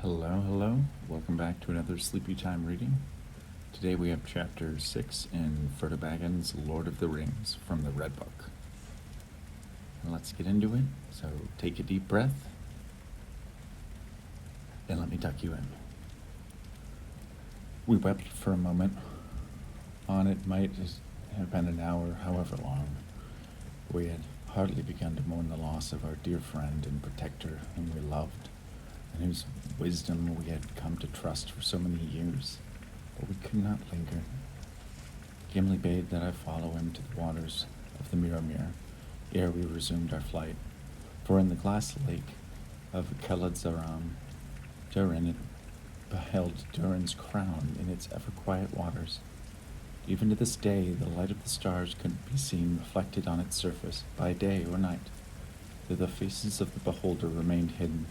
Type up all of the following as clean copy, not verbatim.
Hello. Welcome back to another Sleepy Time reading. Today we have Chapter 6 in Frodo Baggins' Lord of the Rings from the Red Book. And let's get into it. So take a deep breath and let me tuck you in. We wept for a moment. On it might have been an hour, however long. We had hardly begun to mourn the loss of our dear friend and protector whom we loved, and whose wisdom we had come to trust for so many years, but we could not linger. Gimli bade that I follow him to the waters of the Mirror ere we resumed our flight, for in the glass lake of Durin beheld Durin's crown in its ever-quiet waters. Even to this day, the light of the stars could be seen reflected on its surface by day or night, though the faces of the beholder remained hidden.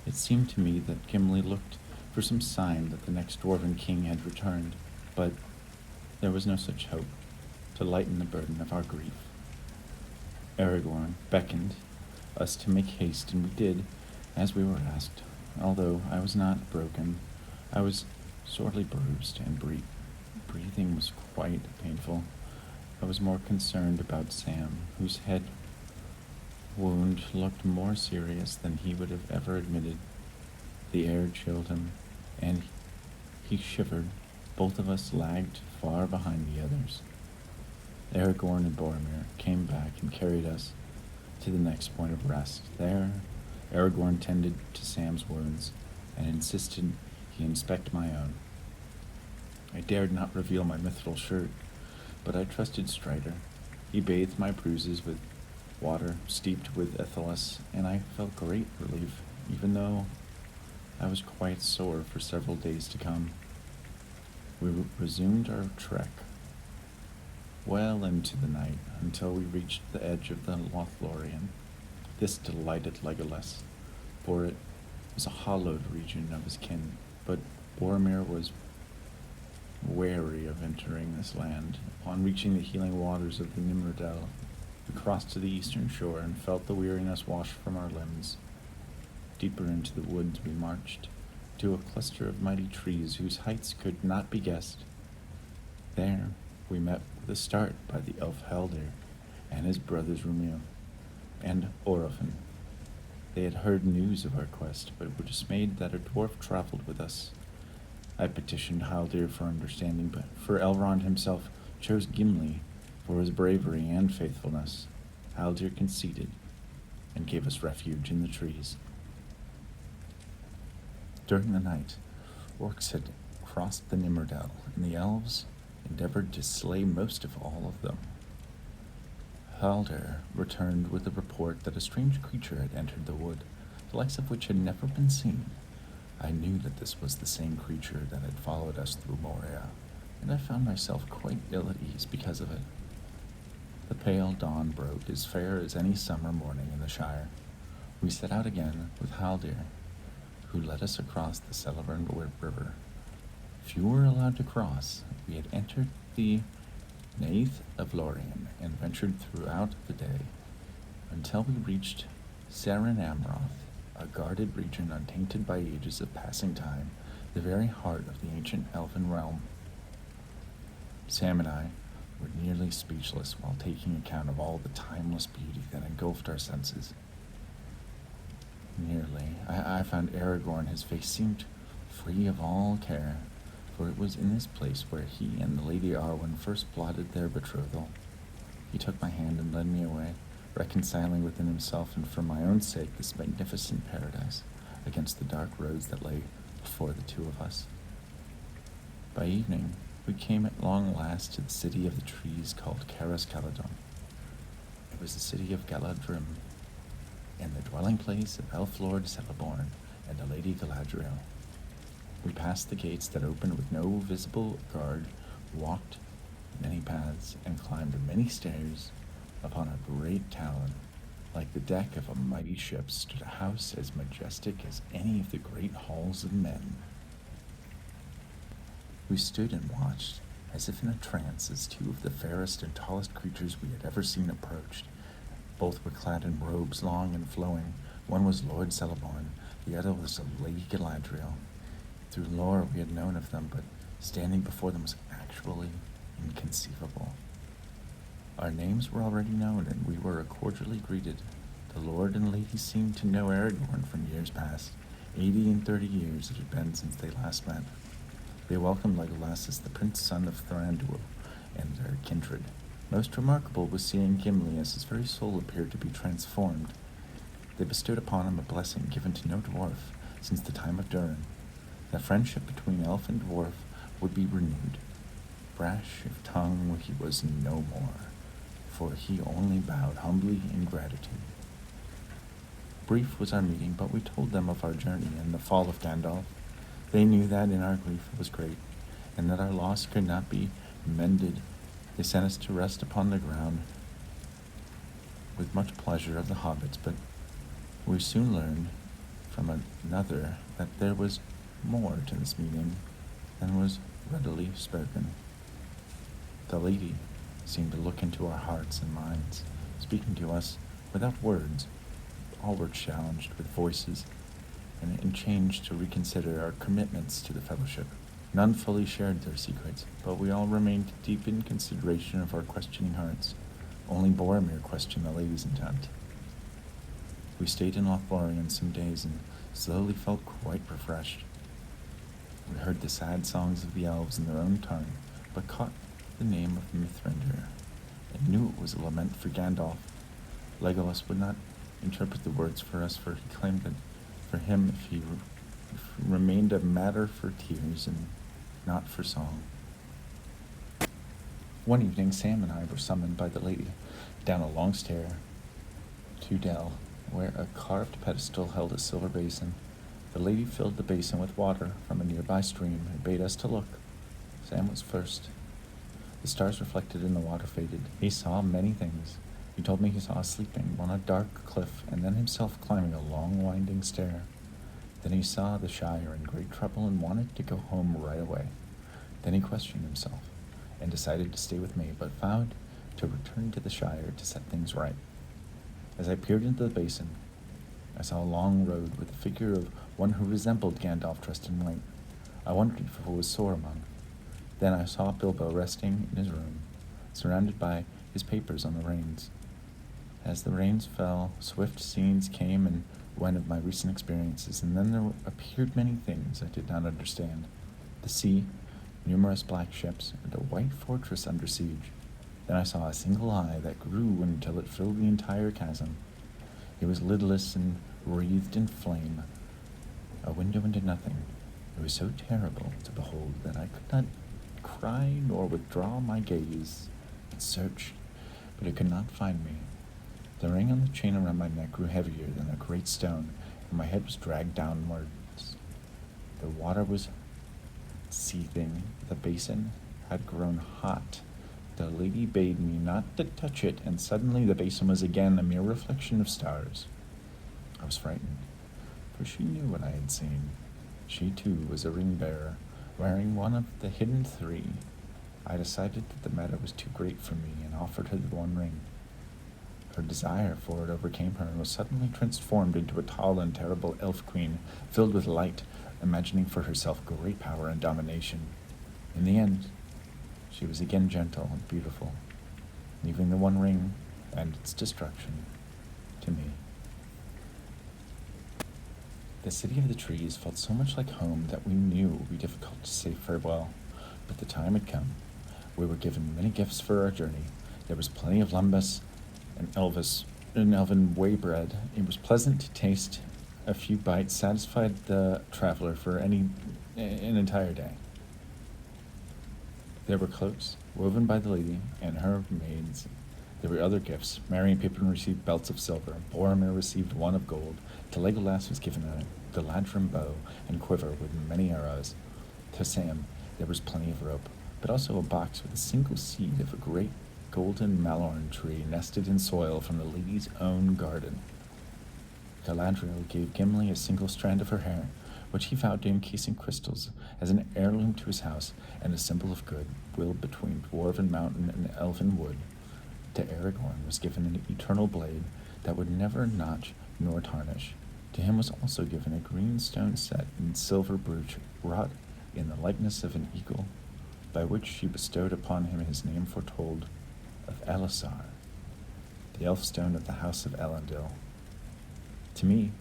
It seemed to me that Gimli looked for some sign that the next dwarven king had returned, but there was no such hope to lighten the burden of our grief. Aragorn beckoned us to make haste, and we did as we were asked. Although I was not broken, I was sorely bruised, and breathing was quite painful. I was more concerned about Sam, whose head wound looked more serious than he would have ever admitted. The air chilled him, and he shivered. Both of us lagged far behind the others. Aragorn and Boromir came back and carried us to the next point of rest. There, Aragorn tended to Sam's wounds and insisted he inspect my own. I dared not reveal my mithril shirt, but I trusted Strider. He bathed my bruises with water steeped with Ethelas, and I felt great relief, even though I was quite sore for several days to come. We resumed our trek well into the night, until we reached the edge of the Lothlorien. This delighted Legolas, for it was a hallowed region of his kin, but Boromir was wary of entering this land. Upon reaching the healing waters of the Nimrodel, we crossed to the eastern shore and felt the weariness wash from our limbs. Deeper into the woods we marched, to a cluster of mighty trees whose heights could not be guessed. There we met with a start by the elf Haldir and his brothers Rumil and Orofin. They had heard news of our quest, but were dismayed that a dwarf traveled with us. I petitioned Haldir for understanding, but for Elrond himself chose Gimli for his bravery and faithfulness. Haldir conceded and gave us refuge in the trees. During the night, orcs had crossed the Nimrodel, and the elves endeavored to slay most of all of them. Haldir returned with the report that a strange creature had entered the wood, the likes of which had never been seen. I knew that this was the same creature that had followed us through Moria, and I found myself quite ill at ease because of it. The pale dawn broke as fair as any summer morning in the Shire. We set out again with Haldir, who led us across the Celeborn River. Few were allowed to cross. We had entered the Nath of Lorien and ventured throughout the day until we reached Seren Amroth, a guarded region untainted by ages of passing time, the very heart of the ancient elven realm. Sam and I were nearly speechless while taking account of all the timeless beauty that engulfed our senses. Nearly. I found Aragorn. His face seemed free of all care, for it was in this place where he and the Lady Arwen first plotted their betrothal. He took my hand and led me away, reconciling within himself and for my own sake this magnificent paradise against the dark roads that lay before the two of us. By evening, we came at long last to the city of the trees called Caras Caladon. It was the city of Galadrim, and the dwelling place of Elf Lord Celeborn and the Lady Galadriel. We passed the gates that opened with no visible guard, walked many paths, and climbed many stairs. Upon a great tower, like the deck of a mighty ship, stood a house as majestic as any of the great halls of men. We stood and watched, as if in a trance, as two of the fairest and tallest creatures we had ever seen approached. Both were clad in robes long and flowing. One was Lord Celeborn, The other was the Lady Galadriel. Through lore we had known of them, but standing before them was actually inconceivable. Our names were already known, and we were cordially greeted. The Lord and Lady seemed to know Aragorn from years past. 80 and 30 years it had been since they last met. They welcomed Legolas as the prince son of Thranduil and their kindred. Most remarkable was seeing Gimli as his very soul appeared to be transformed. They bestowed upon him a blessing given to no dwarf since the time of Durin. That friendship between elf and dwarf would be renewed. Brash of tongue he was no more, for he only bowed humbly in gratitude. Brief was our meeting, but we told them of our journey and the fall of Gandalf. They knew that in our grief was great, and that our loss could not be mended. They sent us to rest upon the ground with much pleasure of the hobbits, but we soon learned from another that there was more to this meeting than was readily spoken. The lady seemed to look into our hearts and minds, speaking to us without words. All were challenged with voices and changed to reconsider our commitments to the fellowship. None fully shared their secrets, but we all remained deep in consideration of our questioning hearts. Only Boromir questioned the lady's intent. We stayed in Lothlorien some days and slowly felt quite refreshed. We heard the sad songs of the elves in their own tongue, but caught the name of Mithrandir, and knew it was a lament for Gandalf. Legolas would not interpret the words for us, for he claimed that for him if remained a matter for tears and not for song. One evening, Sam and I were summoned by the lady down a long stair to Dell, where a carved pedestal held a silver basin. The lady filled the basin with water from a nearby stream and bade us to look. Sam was first. The stars reflected in the water faded. He saw many things. He told me he saw us sleeping on a dark cliff, and then himself climbing a long, winding stair. Then he saw the Shire in great trouble and wanted to go home right away. Then he questioned himself and decided to stay with me, but vowed to return to the Shire to set things right. As I peered into the basin, I saw a long road with the figure of one who resembled Gandalf dressed in white. I wondered if it was Saruman. Then I saw Bilbo resting in his room, surrounded by his papers on the reins. As the rains fell, swift scenes came and went of my recent experiences, and then there appeared many things I did not understand. The sea, numerous black ships, and a white fortress under siege. Then I saw a single eye that grew until it filled the entire chasm. It was lidless and wreathed in flame, a window into nothing. It was so terrible to behold that I could not cry nor withdraw my gaze. It searched, but it could not find me. The ring on the chain around my neck grew heavier than a great stone, and my head was dragged downwards. The water was seething. The basin had grown hot. The lady bade me not to touch it, and suddenly the basin was again a mere reflection of stars. I was frightened, for she knew what I had seen. She, too, was a ring-bearer, wearing one of the hidden three. I decided that the matter was too great for me, and offered her the one ring. Her desire for it overcame her, and was suddenly transformed into a tall and terrible elf queen, filled with light, imagining for herself great power and domination. In the end, she was again gentle and beautiful, leaving the one ring and its destruction to me. The city of the trees felt so much like home that we knew it would be difficult to say farewell, but the time had come. We were given many gifts for our journey. There was plenty of lembas and elven whey bread. It was pleasant to taste. A few bites satisfied the traveler for an entire day. There were cloaks woven by the lady and her maids. There were other gifts. Merry and Pippin received belts of silver. Boromir received one of gold. To Legolas was given a Galadrim bow and quiver with many arrows. To Sam there was plenty of rope, but also a box with a single seed of a great golden malorn tree nested in soil from the lady's own garden. Galadriel gave Gimli a single strand of her hair, which he vowed to encase in crystals as an heirloom to his house and a symbol of good will between dwarven mountain and elven wood. To Aragorn was given an eternal blade that would never notch nor tarnish. To him was also given a green stone set in silver brooch wrought in the likeness of an eagle, by which she bestowed upon him his name foretold of Elisar, the elf stone of the house of Elendil. To me,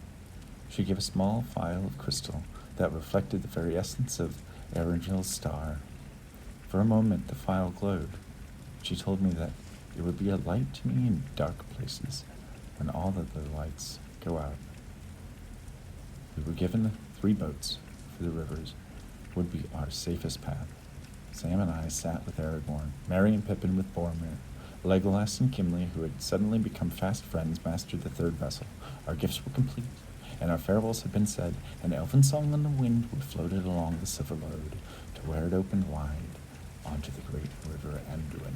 she gave a small phial of crystal that reflected the very essence of Erengil's star. For a moment the phial glowed. She told me that it would be a light to me in dark places when all of the lights go out. We were given 3 boats, for the rivers would be our safest path. Sam and I sat with Aragorn, Merry and Pippin with Boromir. Legolas and Gimli, who had suddenly become fast friends, mastered the 3rd vessel. Our gifts were complete, and our farewells had been said, and elfin song on the wind we floated along the silver road to where it opened wide onto the great river Anduin.